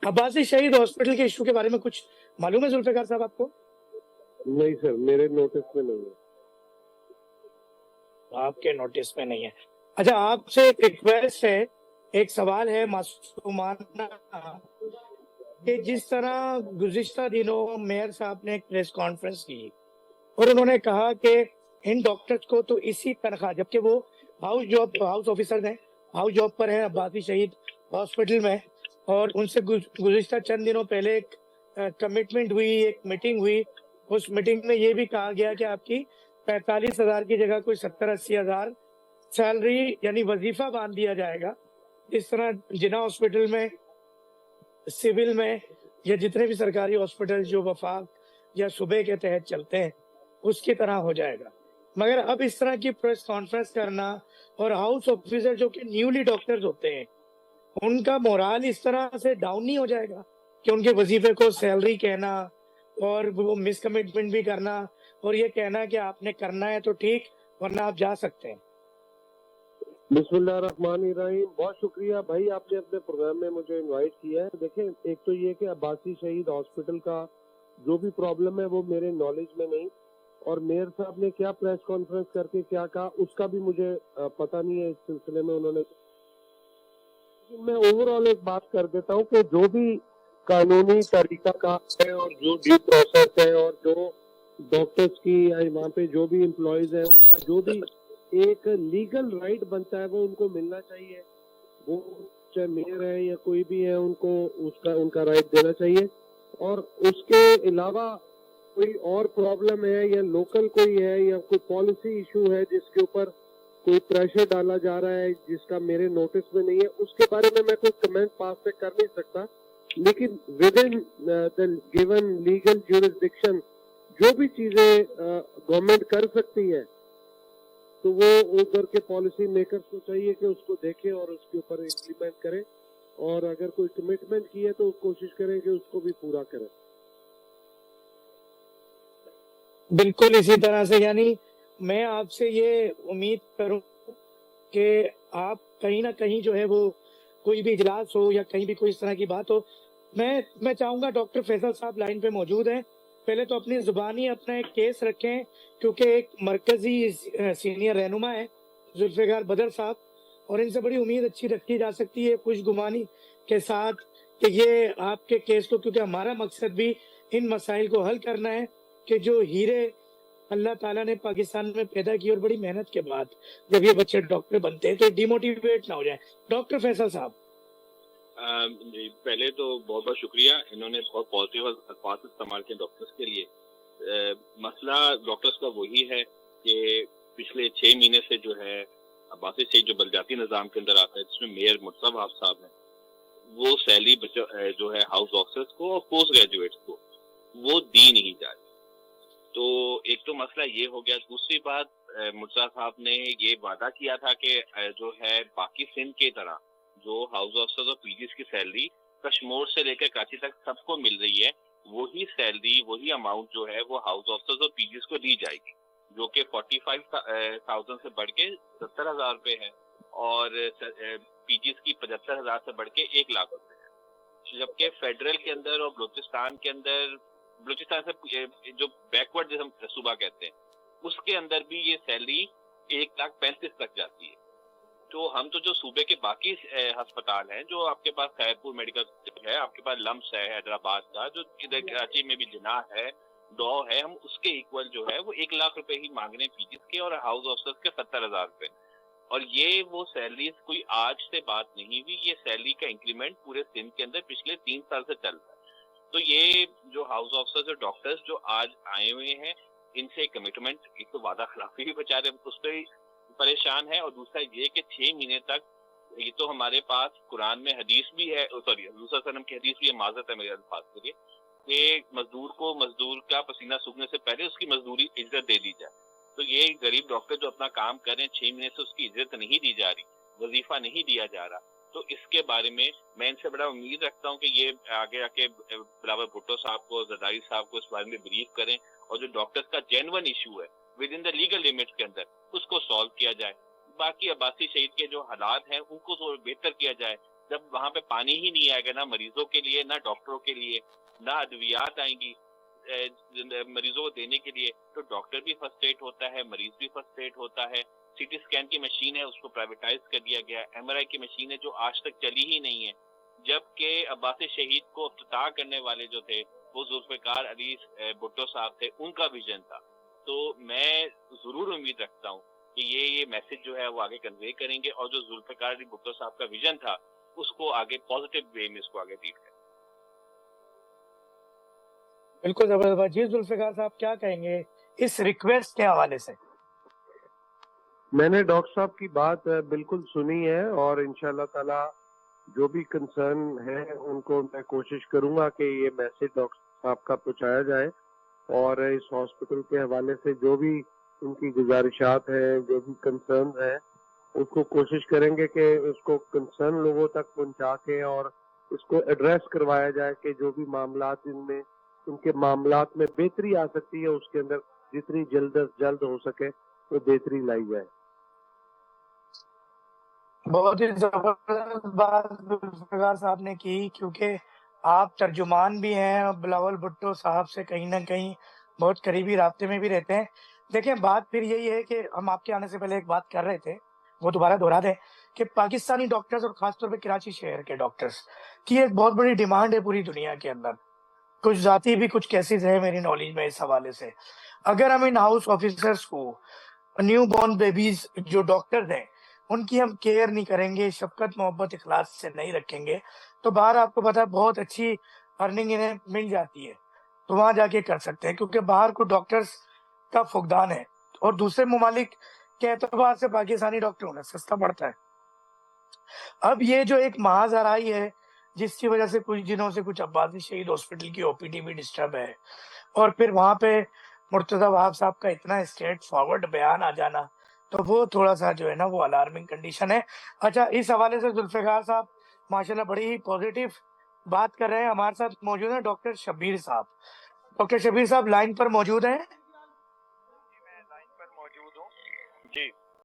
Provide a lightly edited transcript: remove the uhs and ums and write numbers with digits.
अब्बासी शहीद हॉस्पिटल के इशू के बारे में कुछ मालूम है जुल्फिकार साहब आपको? नहीं सर, मेरे नोटिस में नहीं है। आपके नोटिस में नहीं है। अच्छा, आपसे एक रिक्वेस्ट है, एक सवाल है मासूमाना, कि जिस तरह गुज़िश्ता दिनों मेयर साहब ने एक प्रेस कॉन्फ्रेंस की और उन्होंने कहा कि इन डॉक्टर्स को तो इसी तनख्वाह, जबकि वो हाउस ऑफिसर हैं, हाउस जॉब पर हैं अब्बासी शहीद हॉस्पिटल में, और उनसे गुज़िश्ता चंद दिनों पहले एक कमिटमेंट हुई, एक मीटिंग हुई। उस मीटिंग में ये भी कहा गया कि आपकी 45,000 की जगह कोई 70-80 हज़ार सैलरी यानी वजीफा बांध दिया जाएगा। इस तरह जिना हॉस्पिटल में, सिविल में, या जितने भी सरकारी हॉस्पिटल जो वफाक या सूबे के तहत चलते हैं उसकी तरह हो जाएगा। मगर अब इस तरह की प्रेस कॉन्फ्रेंस करना, और हाउस ऑफिसर जो कि न्यूली डॉक्टर्स होते हैं, उनका मोराल इस तरह से डाउन नहीं हो जाएगा कि उनके वजीफे को सैलरी कहना और वो मिस कमिटमेंट भी करना और ये कहना कि आपने करना है तो ठीक, वरना आप जा सकते हैं। बिस्मिल्लाहिर्रहमानिर्रहीम। बहुत शुक्रिया भाई, आपने अपने प्रोग्राम में मुझे इनवाइट किया है। देखें, एक तो ये कि अब्बासी शहीद हॉस्पिटल का जो भी प्रॉब्लम है वो मेरे नॉलेज में नहीं, और मेयर साहब ने क्या प्रेस कॉन्फ्रेंस करके क्या कहा उसका भी मुझे पता नहीं है। इस सिलसिले में उन्होंने, मैं ओवरऑल एक बात कर देता हूँ कि जो भी कानूनी तरीका का है और जो ड्यू प्रोसेस है और जो डॉक्टर्स की या वहाँ पे जो भी एम्प्लॉयज है उनका जो भी एक लीगल राइट बनता है वो उनको मिलना चाहिए। वो चाहे मेयर है या कोई भी है, उनको उसका उनका राइट देना चाहिए। और उसके अलावा कोई और प्रॉब्लम है या लोकल कोई है या कोई पॉलिसी इशू है जिसके ऊपर कोई प्रेशर डाला जा रहा है जिसका मेरे नोटिस में नहीं है, उसके बारे में मैं कोई कमेंट पास से कर नहीं सकता। लेकिन with in the given legal jurisdiction जो भी चीजें गवर्नमेंट कर सकती है तो वो उधर के पॉलिसी मेकर्स को चाहिए कि उसको देखें और उसके ऊपर इम्प्लीमेंट करें, और अगर कोई कमिटमेंट की है तो कोशिश करें कि उसको भी पूरा करें। बिल्कुल इसी तरह से, यानी मैं आपसे ये उम्मीद करूं कि आप कहीं ना कहीं जो है वो कोई भी इजलास हो या कहीं भी कोई इस तरह की बात हो, मैं चाहूंगा डॉक्टर फैसल साहब लाइन पे मौजूद हैं, पहले तो अपनी जुबानी अपना एक केस रखें, क्योंकि एक मरकजी सीनियर रहनुमा है जुल्फिकार बदर साहब, और इनसे बड़ी उम्मीद अच्छी रखी जा सकती है खुशगुमानी के साथ कि ये आपके केस को, क्योंकि हमारा मकसद भी इन मसाइल को हल करना है कि जो हीरे अल्लाह ताला ने पाकिस्तान में पैदा की और बड़ी मेहनत के बाद जब ये बच्चे डॉक्टर बनते हैं तो डिमोटिवेट ना हो जाए। डॉक्टर फैसल साहब, जी, पहले तो बहुत बहुत शुक्रिया, इन्होंने बहुत पॉजिटिव अल्फाज इस्तेमाल किए डॉक्टर्स के लिए। मसला डॉक्टर्स का वही है कि पिछले 6 महीने से जो है अब्बासी शहीद जो बलदियाती निज़ाम के अंदर आता है, जिसमें मेयर मुर्तज़ा वहाब साहब हैं, वो सैलरी जो है हाउस ऑफिसर्स को और पोस्ट ग्रेजुएट्स को वो दी नहीं जा रही। तो एक तो मसला ये हो गया। दूसरी बात, मुर्तज़ा साहब ने ये वादा किया था कि जो है बाकी सिंध की तरह जो हाउस ऑफिसर्स और पीजीज की सैलरी कश्मीर से लेकर कराची तक सबको मिल रही है, वही सैलरी वही अमाउंट जो है वो हाउस ऑफिसर्स और पीजीज को दी जाएगी, जो कि 45,000 से बढ़ के 70,000 रुपए है, और पीजीज की 75,000 से बढ़ के 1 लाख रुपए है। जबकि फेडरल के अंदर और बलूचिस्तान के अंदर, बलूचिस्तान से जो बैकवर्ड जिसे हम सूबा कहते हैं, उसके अंदर भी ये सैलरी 1,35,000 तक जाती है। तो हम तो जो सूबे के बाकी अस्पताल हैं, जो आपके पास खैरपुर मेडिकल है, आपके पास लम्स है हैदराबाद का, जो इधर कराची में भी जिनाह है, डॉ है, हम उसके इक्वल जो है वो 1 लाख रुपए ही मांग रहे हैं पीजीज के और हाउस ऑफिसर्स के 70,000 रुपए। और ये वो सैलरीज कोई आज से बात नहीं हुई, ये सैलरी का इंक्रीमेंट पूरे सिंध के अंदर पिछले 3 साल से चल रहा है। तो ये जो हाउस ऑफिसर्स और डॉक्टर्स जो आज आए हुए हैं, इनसे कमिटमेंट, एक तो वादा खिलाफी भी बेचारे उस पर परेशान है, और दूसरा ये कि 6 महीने तक, ये तो हमारे पास कुरान में हदीस भी है, सॉरी हज़रत सल्लल्लाहु की हदीस भी है, माज़रत है मेरे अल्फाज के लिए, कि मजदूर को मजदूर का पसीना सूखने से पहले उसकी मजदूरी इज्जत दे दी जाए। तो ये गरीब डॉक्टर जो अपना काम कर रहे हैं, 6 महीने से उसकी इज्जत नहीं दी जा रही, वजीफा नहीं दिया जा रहा, तो इसके बारे में मैं इनसे बड़ा उम्मीद रखता हूँ कि ये आगे आके बिलावल भुट्टो साहब को, जरदारी साहब को इस बारे में ब्रीफ करें, और जो डॉक्टर्स का जेन्युइन इशू है with in the legal limit के अंदर उसको सॉल्व किया जाए। बाकी अब्बासी शहीद के जो हालात हैं उनको तो बेहतर किया जाए, جب وہاں پہ پانی ہی نہیں آئے گا نہ مریضوں کے لیے نہ ڈاکٹروں کے لیے نہ ادویات آئیں گی مریضوں کو دینے کے لیے، تو ڈاکٹر بھی فرسٹریٹ ہوتا ہے، مریض بھی فرسٹریٹ ہوتا ہے. سی ٹی اسکین کی مشین ہے، اس کو پرائیویٹائز کر دیا گیا. ایم آر آئی کی مشین ہے جو آج تک چلی ہی نہیں ہے، جبکہ عباس شہید کو افتتاح کرنے والے جو تھے وہ ذوالفقار علی بھٹو صاحب تھے، ان کا ویژن تھا. تو میں ضرور امید رکھتا ہوں کہ یہ میسج جو ہے وہ آگے کنوے کریں گے، اور جو ذوالفقار علی بھٹو صاحب کا ویژن تھا اس کو آگے پازیٹیو وے میں اس کو آگے لیڈ کریں. بالکل زبردست. جی ذوالفقار صاحب کیا کہیں گے اس ریکویسٹ کے حوالے سے؟ میں نے ڈاکٹر صاحب کی بات بالکل سنی ہے، اور انشاءاللہ تعالی جو بھی کنسرن ہے ان کو میں کوشش کروں گا کہ یہ میسج ڈاکٹر صاحب کا پہنچایا جائے، اور اس ہاسپٹل کے حوالے سے جو بھی ان کی گزارشات ہیں، جو بھی کنسرن ہیں، اس کو کوشش کریں گے کہ اس کو کنسرن لوگوں تک پہنچا کے اور اس کو ایڈریس کروایا جائے کہ جو بھی معاملات ان کے معاملات میں بہتری آ سکتی ہے اس کے اندر جتنی جلد از جلد ہو سکے وہ بہتری لائی جائے. بہت ہی زبردست بات ذوالفقار صاحب نے کی، کیونکہ آپ ترجمان بھی ہیں اور بلاول بھٹو صاحب سے کہیں نہ کہیں بہت قریبی رابطے میں بھی رہتے ہیں. دیکھیں بات پھر یہی ہے کہ ہم آپ کے آنے سے پہلے ایک بات کر رہے تھے، وہ دوبارہ دہرا دیں کہ پاکستانی ڈاکٹرز اور خاص طور پہ کراچی شہر کے ڈاکٹرز کی ایک بہت بڑی ڈیمانڈ ہے پوری دنیا کے اندر. کچھ ذاتی بھی کچھ کیسز ہیں میری نالج میں اس حوالے سے. اگر ہم ان ہاؤس آفیسرز کو، نیو بورن بیبیز جو ڈاکٹرز ہیں، ان کی ہم کیئر نہیں کریں گے، شفقت محبت اخلاص سے نہیں رکھیں گے، تو باہر آپ کو پتا ہے بہت اچھی ارننگ انہیں مل جاتی ہے، تو وہاں جا کے کر سکتے ہیں، کیونکہ باہر کو ڈاکٹرز کا فقدان ہے، اور دوسرے ممالک کے اعتبار سے پاکستانی ڈاکٹر ہونا سستا پڑتا ہے. اب یہ جو ایک محاذ آرائی ہے جس کی وجہ سے کچھ دنوں سے کچھ عباسی شہید ہاسپٹل کی او پی ڈی بھی ڈسٹرب ہے، اور پھر وہاں پہ مرتضی وہاب صاحب کا اتنا اسٹریٹ فارورڈ بیان آ جانا، تو وہ تھوڑا سا جو ہے نا وہ الارمنگ کنڈیشن ہے. اچھا، اس حوالے سے ذوالفقار صاحب ماشاءاللہ بڑی ہی پازیٹیو بات کر رہے ہیں. ہمارے ساتھ موجود ہیں ڈاکٹر شبیر صاحب. ڈاکٹر شبیر صاحب لائن پر موجود ہیں؟ جی میں لائن پر موجود ہوں. جی